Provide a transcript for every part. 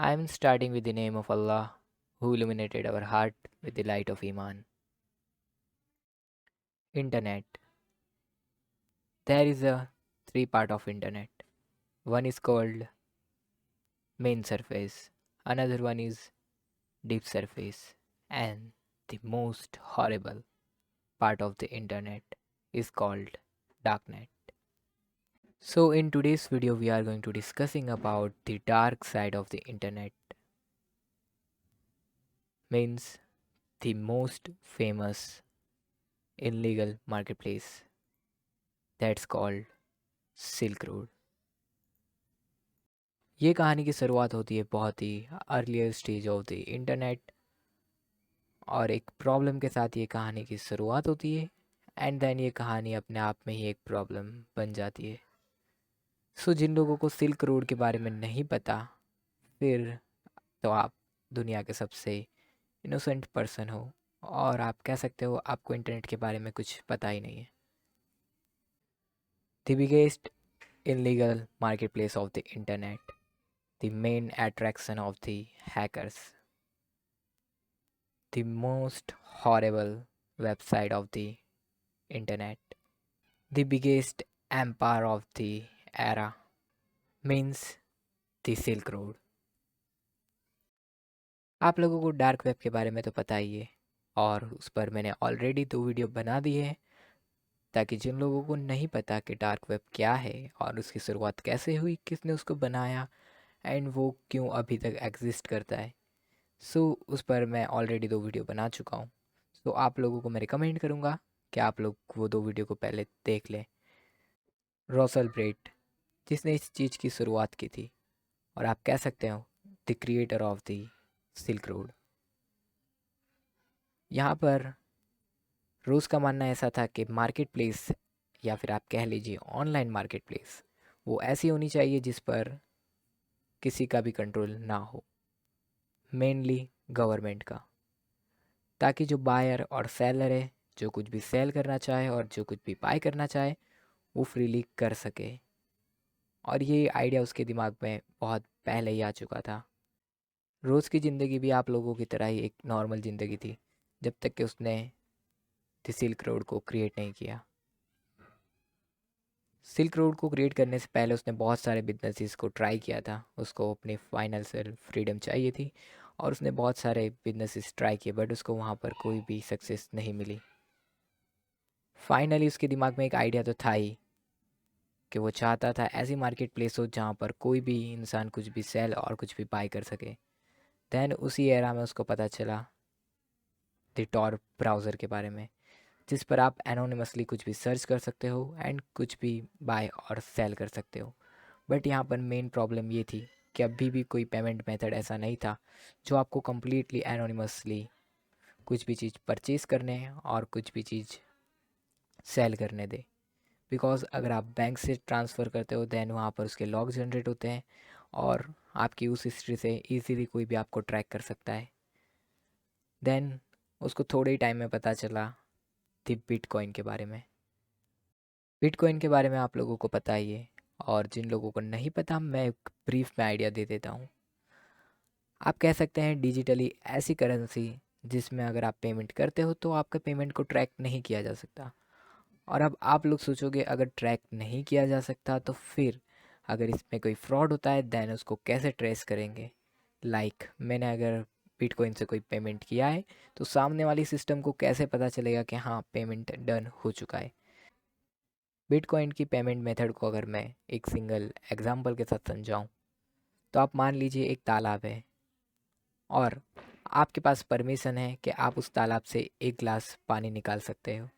I am starting with the name of Allah, who illuminated our heart with the light of Iman. Internet. There is a three part of internet. One is called main surface, another one is deep surface, and the most horrible part of the internet is called darknet. So in today's video we are going to discussing about the dark side of the internet, means the most famous illegal marketplace, that's called Silk Road. ये कहानी की शुरुआत होती है बहुत ही earlier stage of the internet, और एक प्रॉब्लम के साथ ये कहानी की शुरुआत होती है। एंड देन ये कहानी अपने आप में ही एक प्रॉब्लम बन जाती है। सो जिन लोगों को सिल्क रोड के बारे में नहीं पता, फिर तो आप दुनिया के सबसे इनोसेंट पर्सन हो, और आप कह सकते हो आपको इंटरनेट के बारे में कुछ पता ही नहीं है। The biggest illegal marketplace of the internet, the main attraction of the hackers, the most horrible website of the internet, the biggest empire of the era, means the Silk Road। आप लोगों को डार्क वेब के बारे में तो पता ही है, और उस पर मैंने ऑलरेडी 2 वीडियो बना दी है, ताकि जिन लोगों को नहीं पता कि डार्क वेब क्या है और उसकी शुरुआत कैसे हुई, किसने उसको बनाया, एंड वो क्यों अभी तक एग्जिस्ट करता है, सो उस पर मैं ऑलरेडी 2 वीडियो बना चुका हूँ। सो आप लोगों को मैं रिकमेंड करूँगा कि आप लोग वो 2 वीडियो को पहले देख लें। रॉसल ब्रेट, जिसने इस चीज़ की शुरुआत की थी, और आप कह सकते हो the creator of the silk road. यहाँ पर रोज़ का मानना ऐसा था कि मार्केट प्लेस, या फिर आप कह लीजिए ऑनलाइन मार्केट प्लेस, वो ऐसी होनी चाहिए जिस पर किसी का भी कंट्रोल ना हो, मेनली गवर्नमेंट का, ताकि जो बायर और सेलर है, जो कुछ भी सेल करना चाहे और जो कुछ भी बाय करना चाहे, वो फ्रीली कर सके। और ये आइडिया उसके दिमाग में बहुत पहले ही आ चुका था। रोज़ की ज़िंदगी भी आप लोगों की तरह ही एक नॉर्मल ज़िंदगी थी, जब तक कि उसने द सिल्क रोड को क्रिएट नहीं किया। सिल्क रोड को क्रिएट करने से पहले उसने बहुत सारे बिजनेसेस को ट्राई किया था। उसको अपनी फाइनेंशियल फ्रीडम चाहिए थी, और उसने बहुत सारे बिजनेसेस ट्राई किए, बट उसको वहाँ पर कोई भी सक्सेस नहीं मिली। फाइनली उसके दिमाग में एक आइडिया तो था ही, कि वो चाहता था ऐसी मार्केट प्लेस हो जहाँ पर कोई भी इंसान कुछ भी सेल और कुछ भी बाय कर सके। दैन उसी एरा में उसको पता चला द टॉर ब्राउज़र के बारे में, जिस पर आप एनोनिमसली कुछ भी सर्च कर सकते हो एंड कुछ भी बाय और सेल कर सकते हो। बट यहाँ पर मेन प्रॉब्लम ये थी कि अभी भी कोई पेमेंट मेथड ऐसा नहीं था जो आपको कम्प्लीटली एनोनिमसली कुछ भी चीज़ परचेज़ करने और कुछ भी चीज़ सेल करने दे। बिकॉज़ अगर आप बैंक से ट्रांसफ़र करते हो, दैन वहाँ पर उसके लॉग जनरेट होते हैं, और आपकी उस हिस्ट्री से इजीली कोई भी आपको ट्रैक कर सकता है। देन उसको थोड़े ही टाइम में पता चला द बिटकॉइन के बारे में। बिटकॉइन के बारे में आप लोगों को पता ही है, और जिन लोगों को नहीं पता, मैं एक ब्रीफ में आइडिया दे देता हूँ। आप कह सकते हैं डिजिटली ऐसी करेंसी जिसमें अगर आप पेमेंट करते हो तो आपका पेमेंट को ट्रैक नहीं किया जा सकता। और अब आप लोग सोचोगे, अगर ट्रैक नहीं किया जा सकता तो फिर अगर इसमें कोई फ्रॉड होता है, देन उसको कैसे ट्रेस करेंगे। मैंने अगर बिटकॉइन से कोई पेमेंट किया है, तो सामने वाली सिस्टम को कैसे पता चलेगा कि हाँ, पेमेंट डन हो चुका है। बिटकॉइन की पेमेंट मेथड को अगर मैं एक सिंगल एग्जांपल के साथ समझाऊँ, तो आप मान लीजिए एक तालाब है, और आपके पास परमिशन है कि आप उस तालाब से 1 गिलास पानी निकाल सकते हो।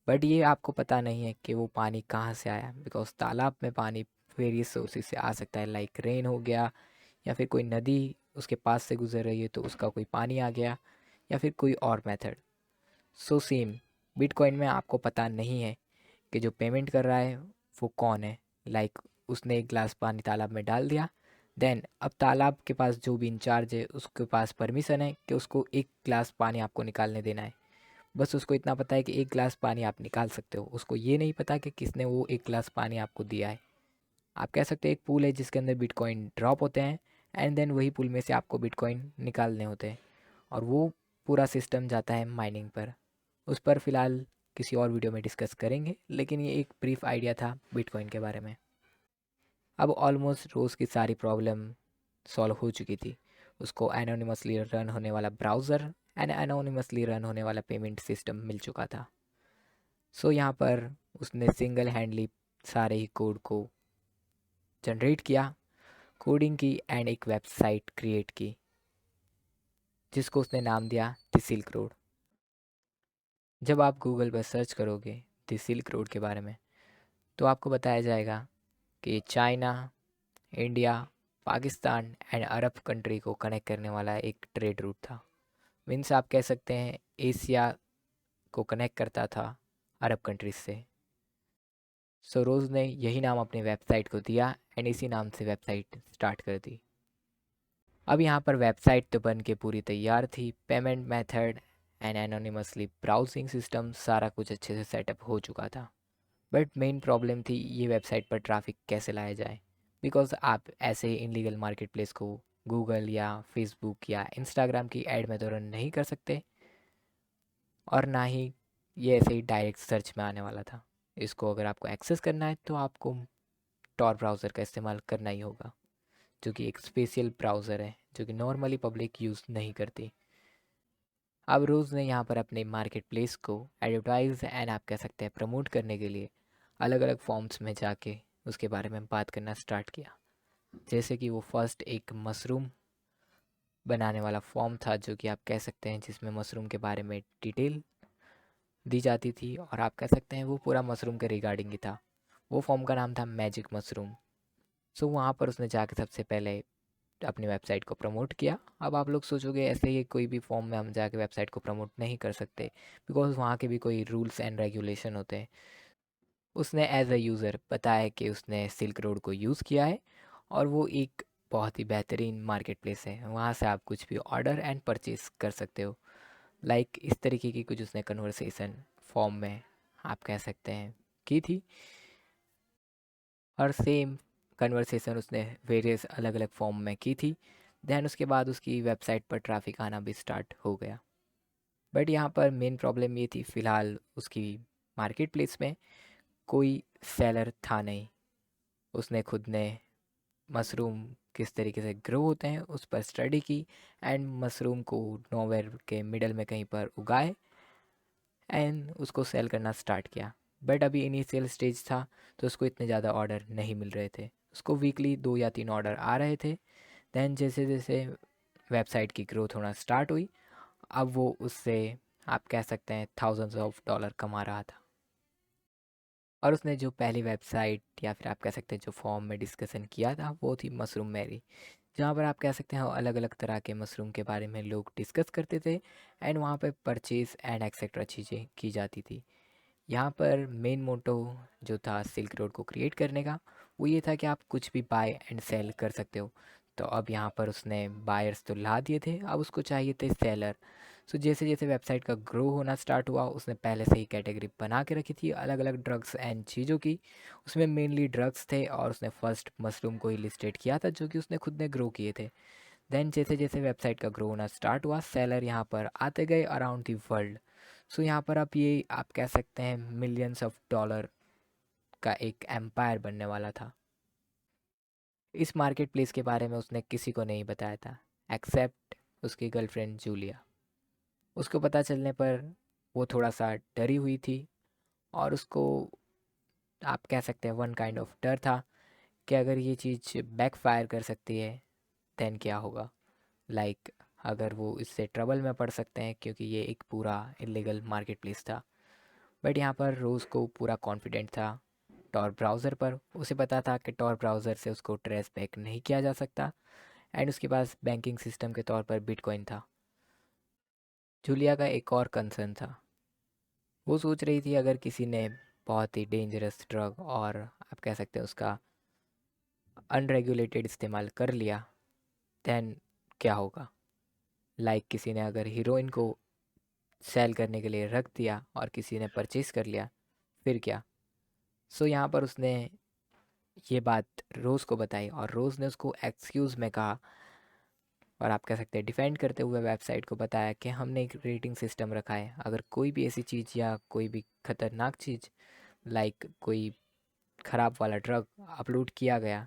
बट ये आपको पता नहीं है कि वो पानी कहाँ से आया, बिकॉज तालाब में पानी वेरियस सोर्सेज से आ सकता है, लाइक रेन हो गया, या फिर कोई नदी उसके पास से गुजर रही है तो उसका कोई पानी आ गया, या फिर कोई और मेथड। सो सेम बिटकॉइन में आपको पता नहीं है कि जो पेमेंट कर रहा है वो कौन है। उसने 1 गिलास पानी तालाब में डाल दिया, देन अब तालाब के पास जो भी इंचार्ज है उसके पास परमिशन है कि उसको 1 गिलास पानी आपको निकालने देना है। बस उसको इतना पता है कि 1 गिलास पानी आप निकाल सकते हो, उसको ये नहीं पता कि किसने वो 1 गिलास पानी आपको दिया है। आप कह सकते हैं एक पूल है जिसके अंदर बिटकॉइन ड्रॉप होते हैं, एंड देन वही पूल में से आपको बिटकॉइन निकालने होते हैं और वो पूरा सिस्टम जाता है माइनिंग पर। उस पर फ़िलहाल किसी और वीडियो में डिस्कस करेंगे, लेकिन ये एक ब्रीफ आइडिया था बिटकॉइन के बारे में। अब ऑलमोस्ट रोज़ की सारी प्रॉब्लम सॉल्व हो चुकी थी। उसको एनोनिमसली रन होने वाला ब्राउज़र एंड एनोनिमसली रन होने वाला पेमेंट सिस्टम मिल चुका था। सो यहाँ पर उसने सिंगल हैंडली सारे ही कोड को जनरेट किया, कोडिंग की एंड एक वेबसाइट क्रिएट की जिसको उसने नाम दिया द सिल्क रोड। जब आप गूगल पर सर्च करोगे द सिल्क रोड के बारे में तो आपको बताया जाएगा कि China, India, Pakistan and Arab country को कनेक्ट करने वाला एक ट्रेड रूट था। मीन्स आप कह सकते हैं एशिया को कनेक्ट करता था अरब कंट्रीज से। सोरोज ने यही नाम अपनी वेबसाइट को दिया एंड इसी नाम से वेबसाइट स्टार्ट कर दी। अब यहाँ पर वेबसाइट तो बन के पूरी तैयार थी, payment method and anonymously browsing system सारा कुछ अच्छे से सेटअप हो चुका था। बट मेन प्रॉब्लम थी ये वेबसाइट पर ट्रैफिक कैसे लाया जाए, बिकॉज आप ऐसे ही इनलीगल मार्केट प्लेस को गूगल या फेसबुक या इंस्टाग्राम की ऐड में तो रन नहीं कर सकते और ना ही ये ऐसे ही डायरेक्ट सर्च में आने वाला था। इसको अगर आपको एक्सेस करना है तो आपको टॉर ब्राउज़र का इस्तेमाल करना ही होगा, जो कि एक स्पेशल ब्राउज़र है जो कि नॉर्मली पब्लिक यूज़ नहीं करती। अब रोज़ ने यहाँ पर अपने मार्केट प्लेस को एडवर्टाइज एंड आप कह सकते हैं प्रमोट करने के लिए अलग अलग फॉर्म्स में जाके उसके बारे में बात करना स्टार्ट किया। जैसे कि वो फर्स्ट एक मशरूम बनाने वाला फॉर्म था, जो कि आप कह सकते हैं जिसमें मशरूम के बारे में डिटेल दी जाती थी और आप कह सकते हैं वो पूरा मशरूम के रिगार्डिंग ही था। वो फॉर्म का नाम था मैजिक मशरूम। सो वहाँ पर उसने जाके सबसे पहले अपनी वेबसाइट को प्रमोट किया। अब आप लोग सोचोगे ऐसे ही कोई भी फॉर्म में हम जाके वेबसाइट को प्रमोट नहीं कर सकते, बिकॉज वहाँ के भी कोई रूल्स एंड रेगुलेशन होते हैं। उसने एज अ यूज़र बताया कि उसने सिल्क रोड को यूज़ किया है और वो एक बहुत ही बेहतरीन मार्केट प्लेस है, वहाँ से आप कुछ भी ऑर्डर एंड परचेज कर सकते हो। लाइक इस तरीके की कुछ उसने कन्वर्सेशन फॉर्म में आप कह सकते हैं की थी और सेम कन्वर्सेशन उसने वेरियस अलग अलग फॉर्म में की थी। दैन उसके बाद उसकी वेबसाइट पर ट्रैफिक आना भी स्टार्ट हो गया। बट यहाँ पर मेन प्रॉब्लम ये थी फ़िलहाल उसकी मार्केट प्लेस में कोई सेलर था नहीं। उसने खुद ने मशरूम किस तरीके से ग्रो होते हैं उस पर स्टडी की एंड मशरूम को नोवेयर के मिडल में कहीं पर उगाए एंड उसको सेल करना स्टार्ट किया। बट अभी इनिशियल स्टेज था तो उसको इतने ज़्यादा ऑर्डर नहीं मिल रहे थे। उसको वीकली 2 या 3 ऑर्डर आ रहे थे। दैन जैसे जैसे वेबसाइट की ग्रोथ होना स्टार्ट हुई, अब वो उससे आप कह सकते हैं थाउजेंड्स ऑफ डॉलर कमा रहा था। और उसने जो पहली वेबसाइट या फिर आप कह सकते हैं जो फॉर्म में डिस्कशन किया था वो थी मशरूम मैरी, जहाँ पर आप कह सकते हैं अलग अलग तरह के मशरूम के बारे में लोग डिस्कस करते थे एंड वहाँ पे परचेज़ एंड एक्सेट्रा चीज़ें की जाती थी। यहाँ पर मेन मोटो जो था सिल्क रोड को क्रिएट करने का वो ये था कि आप कुछ भी बाय एंड सेल कर सकते हो। तो अब यहाँ पर उसने बायर्स तो ला दिए थे, अब उसको चाहिए थे सेलर। सो जैसे जैसे वेबसाइट का ग्रो होना स्टार्ट हुआ उसने पहले से ही कैटेगरी बना के रखी थी अलग अलग ड्रग्स एंड चीज़ों की। उसमें मेनली ड्रग्स थे और उसने फर्स्ट मशरूम को ही लिस्टेड किया था जो कि उसने खुद ने ग्रो किए थे। देन जैसे जैसे वेबसाइट का ग्रो होना स्टार्ट हुआ सेलर यहाँ पर आते गए अराउंड दी वर्ल्ड। सो यहाँ पर अब ये आप कह सकते हैं मिलियंस ऑफ डॉलर का एक एम्पायर बनने वाला था। इस मार्केट प्लेस के बारे में उसने किसी को नहीं बताया था एक्सेप्ट उसकी गर्लफ्रेंड जूलिया। उसको पता चलने पर वो थोड़ा सा डरी हुई थी और उसको आप कह सकते हैं वन काइंड ऑफ डर था कि अगर ये चीज़ बैकफायर कर सकती है देन क्या होगा। लाइक अगर वो इससे ट्रबल में पड़ सकते हैं क्योंकि ये एक पूरा इलीगल मार्केट प्लेस था। बट यहाँ पर रोज़ को पूरा कॉन्फिडेंट था टॉर ब्राउज़र पर। उसे पता था कि टॉर ब्राउज़र से उसको ट्रेस बैक नहीं किया जा सकता एंड उसके पास बैंकिंग सिस्टम के तौर पर बिटकॉइन था। जूलिया का एक और कंसर्न था, वो सोच रही थी अगर किसी ने बहुत ही डेंजरस ड्रग और आप कह सकते हैं उसका अनरेगुलेटेड इस्तेमाल कर लिया दैन क्या होगा। लाइक किसी ने अगर हीरोइन को सेल करने के लिए रख दिया और किसी ने परचेज़ कर लिया फिर क्या। सो यहाँ पर उसने ये बात रोज़ को बताई और रोज़ ने उसको एक्सक्यूज़ में कहा, और आप कह सकते हैं डिफेंड करते हुए वेबसाइट को बताया कि हमने एक रेटिंग सिस्टम रखा है, अगर कोई भी ऐसी चीज़ या कोई भी ख़तरनाक चीज़ लाइक कोई ख़राब वाला ड्रग अपलोड किया गया,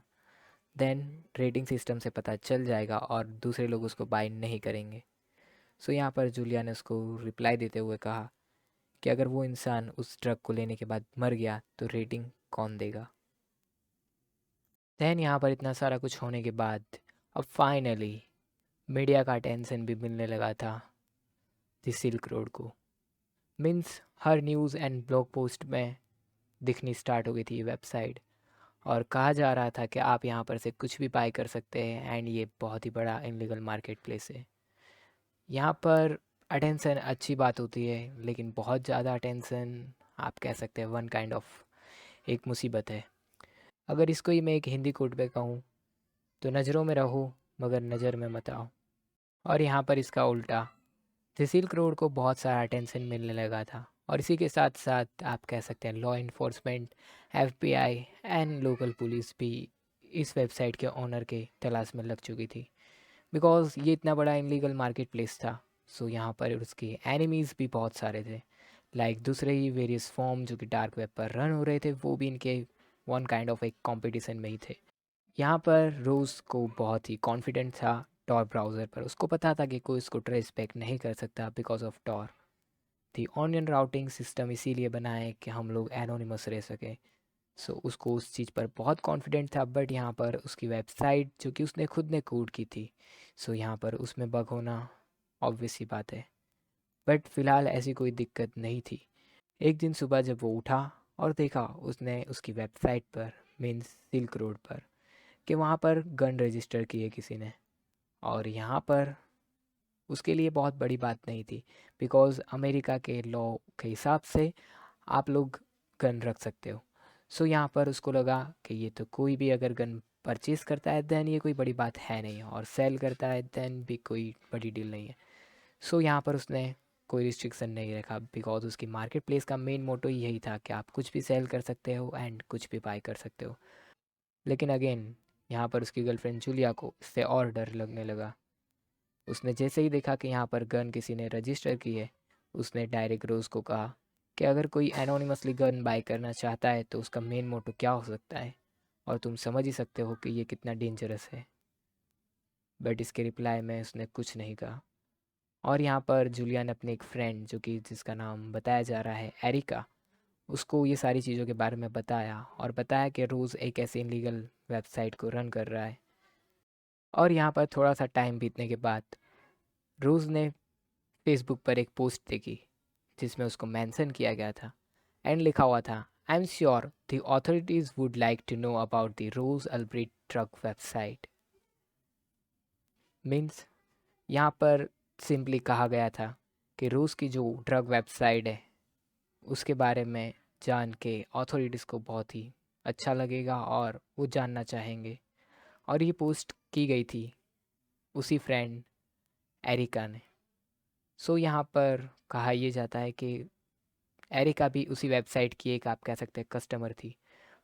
देन रेटिंग सिस्टम से पता चल जाएगा और दूसरे लोग उसको बाय नहीं करेंगे। सो यहाँ पर जूलिया ने उसको रिप्लाई देते हुए कहा कि अगर वो इंसान उस ड्रग को लेने के बाद मर गया तो रेटिंग कौन देगा। दैन यहाँ पर इतना सारा कुछ होने के बाद अब फाइनली मीडिया का अटेंशन भी मिलने लगा था द सिल्क रोड को। Means her news and blog post में दिखनी स्टार्ट हो गई थी ये वेबसाइट, और कहा जा रहा था कि आप यहाँ पर से कुछ भी बाय कर सकते हैं एंड ये बहुत ही बड़ा इनलीगल मार्केट प्लेस है। यहाँ पर अटेंशन अच्छी बात होती है, लेकिन बहुत ज़्यादा अटेंशन आप कह सकते हैं वन काइंड ऑफ एक मुसीबत है। अगर इसको ही मैं एक हिंदी कोट पे कहूँ तो नज़रों में रहो मगर नज़र में मत आओ। और यहाँ पर इसका उल्टा द सिल्क रोड को बहुत सारा अटेंशन मिलने लगा था, और इसी के साथ साथ आप कह सकते हैं law enforcement, FBI and local police भी इस वेबसाइट के ओनर के तलाश में लग चुकी थी, बिकॉज़ ये इतना बड़ा इनलीगल मार्केट प्लेस था। सो यहाँ पर उसके एनिमीज़ भी बहुत सारे थे, लाइक दूसरे ही वेरियस फॉर्म जो कि डार्क वेब पर रन हो रहे थे, वो भी इनके वन काइंड ऑफ एक कंपटीशन में ही थे। यहाँ पर रोज़ को बहुत ही कॉन्फिडेंट था टॉर ब्राउज़र पर, उसको पता था कि कोई उसको ट्रेस बैक नहीं कर सकता because of Tor. The onion routing system इसीलिए बना है कि हम लोग एनोनिमस रह सकें। सो उसको उस चीज़ पर बहुत कॉन्फिडेंट था, बट यहाँ पर उसकी वेबसाइट जो कि उसने खुद ने कोड की थी, सो यहाँ पर उसमें बग होना ऑब्वियस सी बात है। बट फ़िलहाल ऐसी कोई दिक्कत नहीं थी। एक दिन सुबह जब वो उठा और देखा उसने उसकी वेबसाइट पर, मीन्स सिल्क रोड पर, कि वहाँ पर गन रजिस्टर की है किसी ने। और यहाँ पर उसके लिए बहुत बड़ी बात नहीं थी, बिकॉज़ अमेरिका के लॉ के हिसाब से आप लोग गन रख सकते हो। सो यहाँ पर उसको लगा कि ये तो कोई भी अगर गन परचेज़ करता है दैन ये कोई बड़ी बात है नहीं, और सेल करता है दैन भी कोई बड़ी डील नहीं है। सो यहाँ पर उसने कोई रिस्ट्रिक्शन नहीं रखा, बिकॉज़ उसकी मार्केट प्लेस का मेन मोटो यही था कि आप कुछ भी सेल कर सकते हो एंड कुछ भी बाय कर सकते हो। लेकिन अगेन यहाँ पर उसकी गर्लफ्रेंड जूलिया को इससे और डर लगने लगा। उसने जैसे ही देखा कि यहाँ पर गन किसी ने रजिस्टर की है, उसने डायरेक्ट रोज़ को कहा कि अगर कोई एनोनिमसली गन बाय करना चाहता है तो उसका मेन मोटो क्या हो सकता है, और तुम समझ ही सकते हो कि ये कितना डेंजरस है। बट इसके रिप्लाई में उसने कुछ नहीं कहा। और यहाँ पर जूलिया ने अपने एक फ्रेंड जो कि जिसका नाम बताया जा रहा है एरिका, उसको ये सारी चीज़ों के बारे में बताया, और बताया कि रोज़ एक ऐसे इनलीगल वेबसाइट को रन कर रहा है। और यहाँ पर थोड़ा सा टाइम बीतने के बाद रोज़ ने फेसबुक पर एक पोस्ट देखी जिसमें उसको मेंशन किया गया था एंड लिखा हुआ था, I am sure the authorities would like to know about the Ross Ulbricht drug website. Means यहाँ पर सिंपली कहा गया था कि रोज़ की जो ड्रग वेबसाइट है उसके बारे में जान के ऑथोरिटीज़ को बहुत ही अच्छा लगेगा और वो जानना चाहेंगे। और ये पोस्ट की गई थी उसी फ्रेंड एरिका ने। सो यहाँ पर कहा यह जाता है कि एरिका भी उसी वेबसाइट की एक आप कह सकते हैं कस्टमर थी,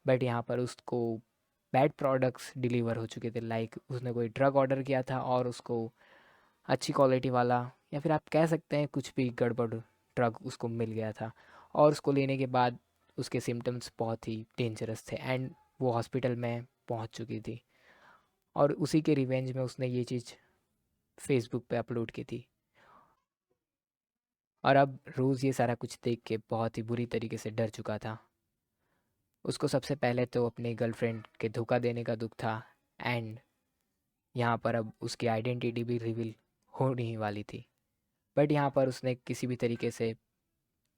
बट यहाँ पर उसको बैड प्रोडक्ट्स डिलीवर हो चुके थे, लाइक उसने कोई ड्रग ऑर्डर किया था और उसको अच्छी क्वालिटी वाला या फिर आप कह सकते हैं कुछ भी गड़बड़ ड्रग उसको मिल गया था, और उसको लेने के बाद उसके सिम्टम्स बहुत ही डेंजरस थे एंड वो हॉस्पिटल में पहुंच चुकी थी। और उसी के रिवेंज में उसने ये चीज़ फेसबुक पे अपलोड की थी। और अब रोज़ ये सारा कुछ देख के बहुत ही बुरी तरीके से डर चुका था। उसको सबसे पहले तो अपनी गर्लफ्रेंड के धोखा देने का दुख था, एंड यहाँ पर अब उसकी आइडेंटिटी भी रिवील होने ही वाली थी। बट यहाँ पर उसने किसी भी तरीके से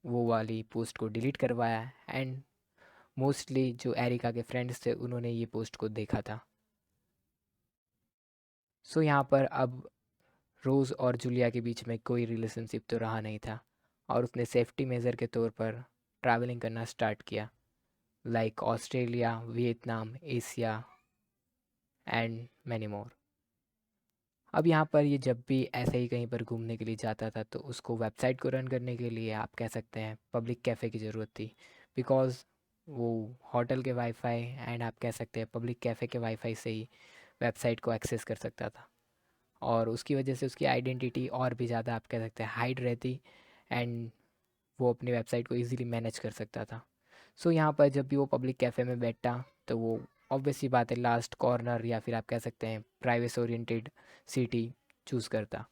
वो वाली पोस्ट को डिलीट करवाया, एंड मोस्टली जो एरिका के फ्रेंड्स थे उन्होंने ये पोस्ट को देखा था। सो यहाँ पर अब रोज़ और जूलिया के बीच में कोई रिलेशनशिप तो रहा नहीं था, और उसने सेफ्टी मेजर के तौर पर ट्रैवलिंग करना स्टार्ट किया, like Australia, Vietnam, Asia and many more. अब यहाँ पर ये जब भी ऐसे ही कहीं पर घूमने के लिए जाता था तो उसको वेबसाइट को रन करने के लिए आप कह सकते हैं पब्लिक कैफ़े की ज़रूरत थी, बिकॉज़ वो होटल के वाईफाई एंड आप कह सकते हैं पब्लिक कैफ़े के वाईफाई से ही वेबसाइट को एक्सेस कर सकता था। और उसकी वजह से उसकी आइडेंटिटी और भी ज़्यादा आप कह सकते हैं हाइड रहती एंड वो अपनी वेबसाइट को इजीली मैनेज कर सकता था। सो यहाँ पर जब भी वो पब्लिक कैफ़े में बैठता तो वो ऑब्वियस सी बात है लास्ट कॉर्नर या फिर आप कह सकते हैं प्राइवेसी ओरिएंटेड सिटी चूज़ करता।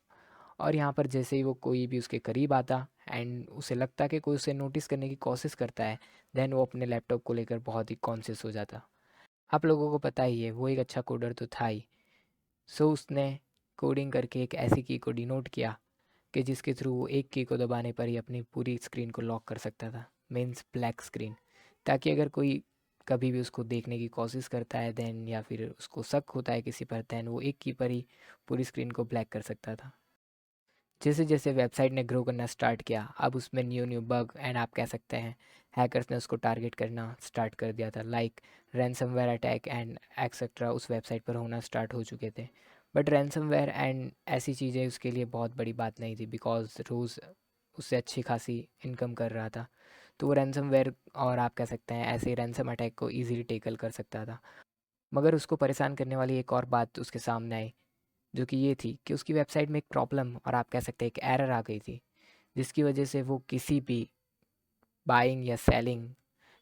और यहाँ पर जैसे ही वो कोई भी उसके करीब आता एंड उसे लगता कि कोई उसे नोटिस करने की कोशिश करता है, देन वो अपने लैपटॉप को लेकर बहुत ही कॉन्शियस हो जाता। आप लोगों को पता ही है वो एक अच्छा कोडर तो था ही। सो उसने कोडिंग करके एक ऐसी की को डिनोट किया कि जिसके थ्रू वो एक की को दबाने पर ही अपनी पूरी स्क्रीन को लॉक कर सकता था, मीन्स ब्लैक स्क्रीन। ताकि अगर कोई कभी भी उसको देखने की कोशिश करता है देन या फिर उसको शक होता है किसी पर, देन वो एक की पर ही पूरी स्क्रीन को ब्लैक कर सकता था। जैसे जैसे वेबसाइट ने ग्रो करना स्टार्ट किया, अब उसमें न्यू न्यू बग एंड आप कह सकते हैं हैकर्स ने उसको टारगेट करना स्टार्ट कर दिया था, like ransomware attack and etcetera उस वेबसाइट पर होना स्टार्ट हो चुके थे। बट रैंसमवेयर एंड ऐसी चीज़ें उसके लिए बहुत बड़ी बात नहीं थी, बिकॉज रोज़ उससे अच्छी खासी इनकम कर रहा था। तो वो रैंसमवेयर और आप कह सकते हैं ऐसे रैंसम अटैक को ईजिली टेकल कर सकता था। मगर उसको परेशान करने वाली एक और बात उसके सामने आई, जो कि ये थी कि उसकी वेबसाइट में एक प्रॉब्लम और आप कह सकते हैं एक एरर आ गई थी, जिसकी वजह से वो किसी भी बाइंग या सेलिंग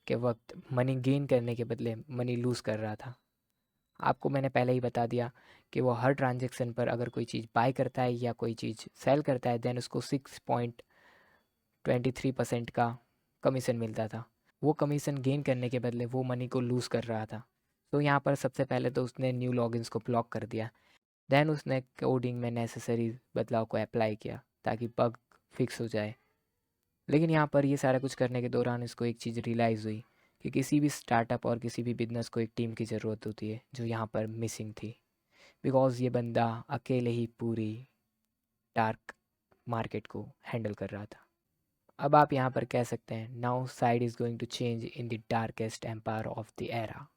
के वक्त मनी गेन करने के बदले मनी लूज़ कर रहा था। आपको मैंने पहले ही बता दिया कि वो हर ट्रांजेक्शन पर अगर कोई चीज़ बाय करता है या कोई चीज़ सेल करता है देन उसको 6.23% का कमीशन मिलता था। वो कमीशन गेन करने के बदले वो मनी को लूज़ कर रहा था। तो यहाँ पर सबसे पहले तो उसने न्यू लॉगिन्स को ब्लॉक कर दिया। देन उसने कोडिंग में नेसेसरी बदलाव को अप्लाई किया ताकि बग फिक्स हो जाए। लेकिन यहाँ पर ये सारा कुछ करने के दौरान इसको एक चीज़ रियलाइज़ हुई कि किसी भी स्टार्टअप और किसी भी बिजनेस को एक टीम की ज़रूरत होती है, जो यहाँ पर मिसिंग थी। बिकॉज़ ये बंदा अकेले ही पूरी डार्क मार्केट को हैंडल कर रहा था। अब आप यहाँ पर कह सकते हैं now side is going to change in the darkest empire of the era.